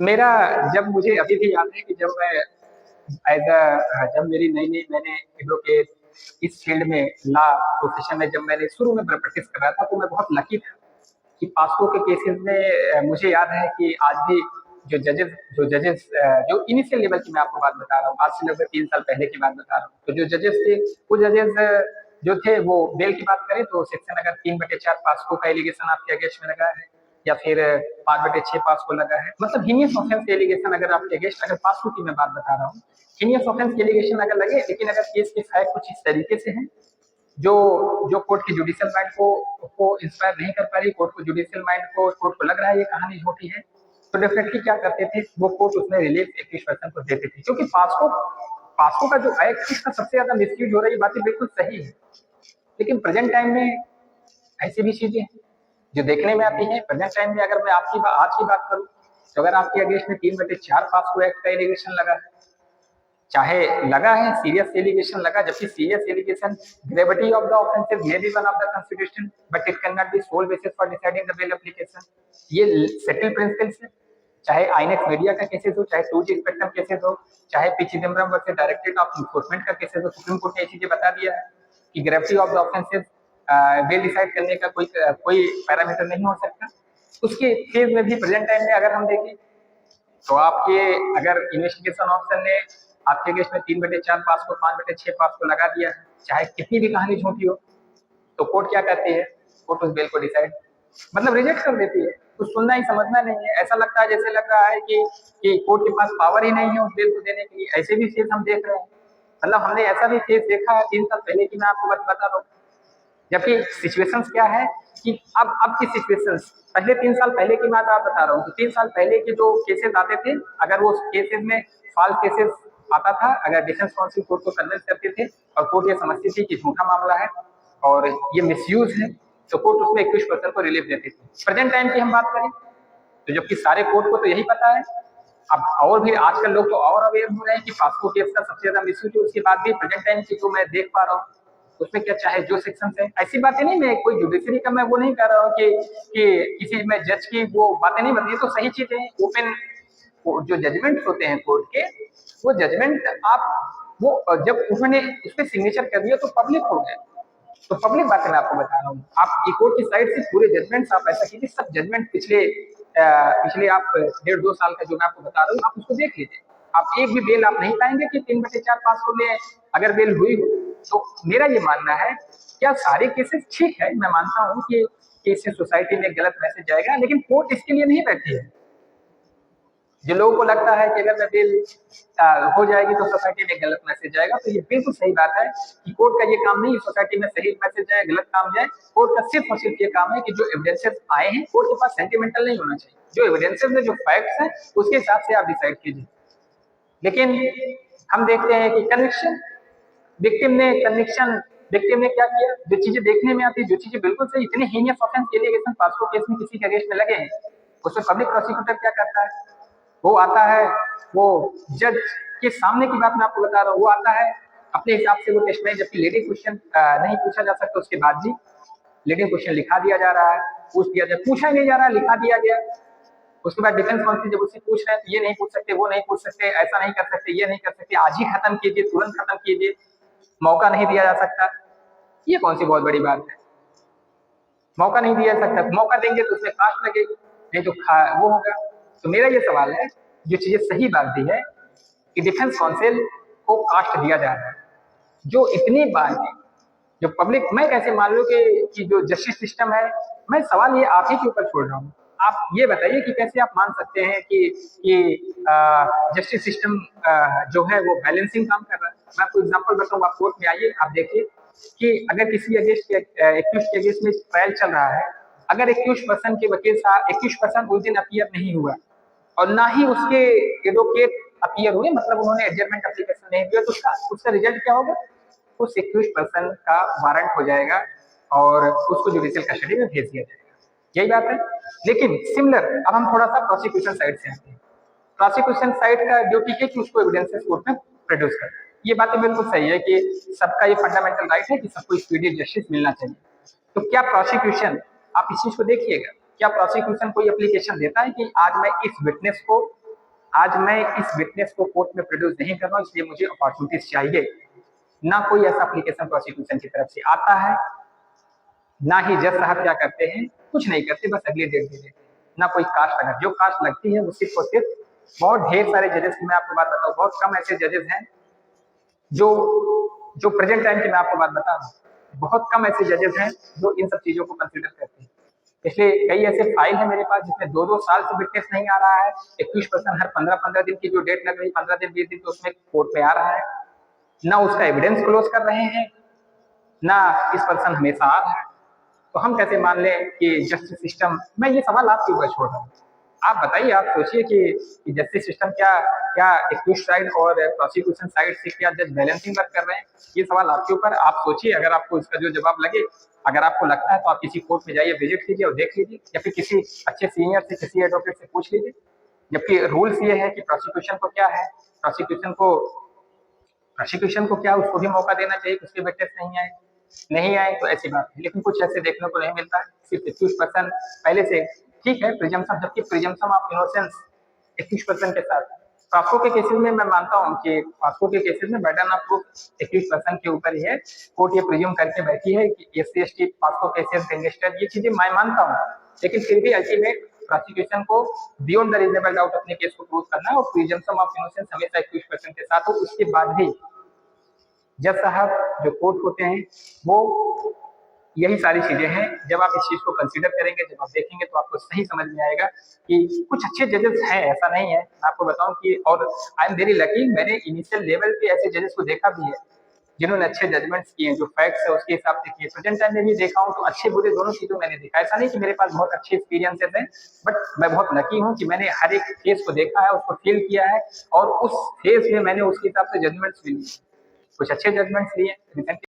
मेरा जब मुझे अभी भी याद है कि जब मैं जब मेरी नई नई मैंने एडवोकेट इस फील्ड में लॉ प्रोफेशन में जब मैंने शुरू में प्रैक्टिस कर रहा था तो मैं बहुत लकी था कि पास्को के केसेस में मुझे याद है कि आज भी जो जजेस जो इनिशियल लेवल की मैं आपको बात बता रहा हूँ, आज से लगभग 3 साल पहले की बात बता रहा हूँ, तो जो जजेस थे वो जजेस जो थे वो बेल की बात करें तो सेक्शन अगर 3/4 पास्को का एलिगेशन आपके अगेंस्ट में लगा है या फिर 5/6 पास्को लगा है, मतलब हीनियस ऑफेंस एलिगेशन अगर आपके अगेंस्ट, अगर पास्को की मैं बात बता रहा हूँ, हीनियस ऑफेंस एलिगेशन अगर लगे, लेकिन अगर केस के फैक्ट कुछ इस तरीके से हैं जो जो कोर्ट की जुडिशियल माइंड को इंस्पायर नहीं कर पा रही, कोर्ट को जुडिशियल माइंड को कोर्ट को लग रहा है ये कहानी झूठी है, तो डेफिनेटली क्या करते थे वो कोर्ट उसमें रिलीफ एक्यूज पर्सन को देते थे, क्योंकि पास्को पास्को का जो एक्ट इसका सबसे ज्यादा मिसयूज हो रही है, बातें बिल्कुल सही है। लेकिन प्रेजेंट टाइम में ऐसी भी चीजें हैं जो देखने में आती है। प्रेजेंट टाइम में अगर मैं आज की बात करूं तो अगर आपके अगेंस्ट में 3/4 पास्को एक्ट का एलिगेशन लगा है, चाहे लगा है सीरियस एलिगेशन लगा, जबकि serious allegation gravity of the offences may be one of the consideration but it can not be sole basis for deciding the bail application, ये सेटल प्रिंसिपल्स है। चाहे आईनेक्स मीडिया का केसेस हो, चाहे 2G स्पेक्ट्रम केसेस हो, चाहे P Chidambaram versus directorate of enforcement का cases हो, सुप्रीम कोर्ट ने ये चीजें बता दिया है कि gravity of the offences bail decide करने का कोई पैरामीटर नहीं हो सकता। उसके फेज में भी प्रेजेंट टाइम में अगर हम देखें तो आपके अगर इन्वेस्टिगेशन ऑफिसर ने आपके अगेंस्ट में 3/4 पास को 5/6 पास को लगा दिया है, चाहे कितनी भी कहानी झूठी हो, तो कोर्ट क्या कहती है, कोर्ट उस बेल को डिसाइड मतलब रिजेक्ट कर देती है। कुछ सुनना ही समझना नहीं है, ऐसा लगता है जैसे लग रहा है कि कोर्ट के पास पावर ही नहीं है उस बेल को देने के लिए। ऐसे भी केस हम देख रहे हैं, मतलब हमने ऐसा भी केस देखा है 3 साल पहले की, मैं आपको बता रहा हूँ। जबकि सिचुएशंस क्या है कि अब की सिचुएशंस पहले 3 साल पहले की बात आप बता रहा हूँ, तो 3 साल पहले के जो केसेस आते थे, अगर वो केसेस में फॉल्स केसेस आता था, अगर डिफेंस काउंसिल कोर्ट को कन्विंस करते थे और कोर्ट ये समझती थी कि झूठा मामला है और ये मिसयूज है, तो कोर्ट उसमें 21% को रिलीफ देती थी। प्रेजेंट टाइम की हम बात करें तो जबकि सारे कोर्ट को तो यही पता है, अब और भी आजकल लोग तो और अवेयर हो रहे हैं कि पास्को केस का सबसे ज्यादा मिसयूज है, उसके बाद भी प्रेजेंट टाइम की जो मैं देख पा रहा हूँ उसमें क्या, चाहे जो सेक्शन है, ऐसी बातें नहीं, मैं कोई जुडिशरी का मैं वो नहीं कर रहा हूँ कि किसी में जज की वो बातें नहीं बताइए, तो सही चीजें हैं। ओपन जो जजमेंट होते हैं कोर्ट के, वो जजमेंट आप वो जब उन्होंने उस पर सिग्नेचर कर दिया तो पब्लिक हो गए, तो पब्लिक बातें मैं आपको बता रहा हूँ। आप कोर्ट की साइड से पूरे जजमेंट्स आप ऐसा कीजिए, सब जजमेंट पिछले आप 1.5-2 साल का जो मैं आपको बता रहा हूँ, आप उसको देख लीजिए। आप एक भी बेल आप नहीं पाएंगे कि 3/4 पास्को में अगर बेल हुई हो। तो मेरा ये मानना है, क्या सारे केसेस ठीक है, मैं मानता हूँ कि इससे सोसाइटी में गलत मैसेज जाएगा, लेकिन कोर्ट इसके लिए नहीं बैठी है। जो लोगों को लगता है कि अगर मैं बेल हो जाएगी तो सोसाइटी में गलत मैसेज जाएगा, तो ये बिल्कुल सही बात है कि कोर्ट का ये काम नहीं है सोसाइटी में सही मैसेज जाए गलत काम जाए। कोर्ट का सिर्फ और सिर्फ ये काम है कि जो एविडेंसेस आए हैं, कोर्ट के पास सेंटिमेंटल नहीं होना चाहिए, जो एविडेंसेस में जो फैक्ट्स हैं उसके हिसाब से आप डिसाइड कीजिए। लेकिन हम देखते हैं कि कन्विक्शन, विक्टिम ने क्या किया, जो चीजें देखने में आती, जो चीजें बिल्कुल सही, इतने heinous offence allegation POCSO case में किसी के अगेंस्ट में लगे हैं, उसमें पब्लिक प्रोसिक्यूटर क्या करता है, वो आता है, वो जज के सामने की बात मैं आपको बता रहा हूँ, वो आता है अपने हिसाब से वो टेस्ट में, जबकि लीडिंग क्वेश्चन नहीं पूछा जा सकता, उसके बाद भी लीडिंग क्वेश्चन लिखा दिया जा रहा है, पूछ दिया जाए, पूछा ही नहीं जा रहा है, लिखा दिया गया। उसके बाद डिफेंस काउंसिल जब उससे पूछ रहे हैं तो ये नहीं पूछ सकते, वो नहीं पूछ सकते, ऐसा नहीं कर सकते, ये नहीं कर सकते, आज ही खत्म कीजिए, तुरंत खत्म कीजिए, मौका नहीं दिया जा सकता। ये कौन सी बहुत बड़ी बात है, मौका नहीं दिया जा सकता, मौका देंगे तो उसमें कास्ट लगेगी, नहीं तो वो होगा। तो मेरा ये सवाल है, जो चीजें सही बात भी है कि डिफेंस काउंसिल को कास्ट दिया जा रहा है, जो इतनी बार है, जो पब्लिक, मैं कैसे मान लूं कि जो जस्टिस सिस्टम है, मैं सवाल ये आप ही के ऊपर छोड़ रहा हूँ, आप ये बताइए कि कैसे आप मान सकते हैं कि जस्टिस सिस्टम जो है वो बैलेंसिंग काम कर रहा है। मैं आपको एग्जांपल बताऊं, आप कोर्ट में आइए, आप देखिए कि अगर किसी एक्यूज के अगेंस्ट में ट्रायल चल रहा है, अगर एक्यूज पर्सन के वकील साहब, एक्यूज पर्सन उस दिन अपीयर नहीं हुआ और ना ही उसके एडवोकेट अपीयर हुए, मतलब उन्होंने एडजमेंट एप्लीकेशन नहीं दिया, तो उसका रिजल्ट क्या होगा, उस एक्यूज पर्सन का वारंट हो जाएगा और उसको जुडिशियल कस्टडी में भेज दिया जाएगा, यही बात है। लेकिन सिमिलर, अब हम थोड़ा सा प्रोसिक्यूशन साइड से आते हैं। प्रोसिक्यूशन साइड का ड्यूटी है कि उसको एविडेंसेस कोर्ट में प्रोड्यूस करें, ये बात तो बिल्कुल सही है कि सबका ये फंडामेंटल राइट है कि सबको स्पीडी जस्टिस मिलना चाहिए। तो क्या प्रोसिक्यूशन, आप इस चीज को देखिएगा, क्या प्रोसिक्यूशन कोई एप्लीकेशन देता है कि आज मैं इस विटनेस को आज मैं इस विटनेस को कोर्ट में प्रोड्यूस नहीं कर रहा हूँ, इसलिए मुझे अपॉर्चुनिटीज चाहिए। ना कोई ऐसा एप्लीकेशन प्रोसिक्यूशन की तरफ से आता है, ना ही जज साहब क्या करते हैं, कुछ नहीं करते, बस अगली डेट दे देते हैं। ना कोई कास्ट, अगर जो कास्ट लगती है वो सिर्फ और सिर्फ, बहुत ढेर सारे जजेस की मैं आपको बात बताऊं, बहुत कम ऐसे जजेस हैं जो जो प्रेजेंट टाइम की मैं आपको बात बता रहा हूँ, बहुत कम ऐसे जजेस हैं जो इन सब चीजों को कंसिडर करते हैं। इसलिए कई ऐसे फाइल है मेरे पास जिसमें 2-2 साल से विटनेस नहीं आ रहा है, 21% हर 15-15 दिन की जो डेट लग रही, 15 दिन 20 दिन, तो उसमें कोर्ट में आ रहा है, ना उसका एविडेंस क्लोज कर रहे हैं, ना इस पर्सन हमेशा आ रहा है। तो हम कैसे मान लें कि जस्टिस सिस्टम, मैं ये सवाल आपके ऊपर छोड़ रहा हूँ। आप बताइए, आप सोचिए कि जस्टिस सिस्टम क्या क्या एक्यूज साइड और प्रोसिक्यूशन साइड से क्या जज बैलेंसिंग वर्क कर रहे हैं, ये सवाल आपके ऊपर, आप सोचिए। अगर आपको इसका जो जवाब लगे, अगर आपको लगता है तो आप किसी कोर्ट में जाइए, विजिट कीजिए और देख लीजिए, या फिर किसी अच्छे सीनियर से, किसी एडवोकेट से पूछ लीजिए। जबकि रूल्स ये है कि प्रोसिक्यूशन को क्या है, प्रोसिक्यूशन को क्या, उसको भी मौका देना चाहिए कि उसके विटनेस नहीं आए तो ऐसी बात है। लेकिन कुछ ऐसे देखने को नहीं मिलता है, सिर्फ 21% पहले से ठीक है प्रिजम्पशन, जबकि प्रिजम्पशन ऑफ इनोसेंस 21% के साथ। फास्को के केसेस में मैं मानता हूँ कि फास्को के केसेस में बर्डन ऑफ प्रूफ 21% के ऊपर ही है, कोर्ट ये प्रिज्यूम करके बैठी है कि SC/ST फास्को केसेस, गैंगस्टर, ये चीजें मैं मानता हूँ। लेकिन फिर भी अल्टीमेट प्रोसिक्यूशन को बियॉन्ड द रीजनेबल डाउट अपने केस को प्रूव करना है, और प्रिजम्पशन ऑफ इनोसेंस हमेशा 21% के साथ हो। उसके बाद भी जज साहब जो कोर्ट होते हैं वो, यही सारी चीजें हैं। जब आप इस चीज को कंसीडर करेंगे, जब आप देखेंगे, तो आपको सही समझ में आएगा कि कुछ अच्छे जजेस हैं, ऐसा नहीं है। मैं आपको बताऊं कि, और आई एम वेरी लकी, मैंने इनिशियल लेवल पे ऐसे जजेस को देखा भी है जिन्होंने अच्छे जजमेंट्स किए हैं, जो फैक्ट्स है उसके हिसाब से किए। प्रेजेंट टाइम में भी देखा हूं, तो अच्छे बुरे दोनों चीजों मैंने देखा। ऐसा नहीं कि मेरे पास बहुत अच्छे एक्सपीरियंसेस हैं, बट मैं बहुत लकी हूं कि मैंने हर एक केस को देखा है, उसको फील किया है, और उस फेज में मैंने उसके हिसाब से जजमेंट्स भी लिए, कुछ अच्छे जजमेंट्स लिए।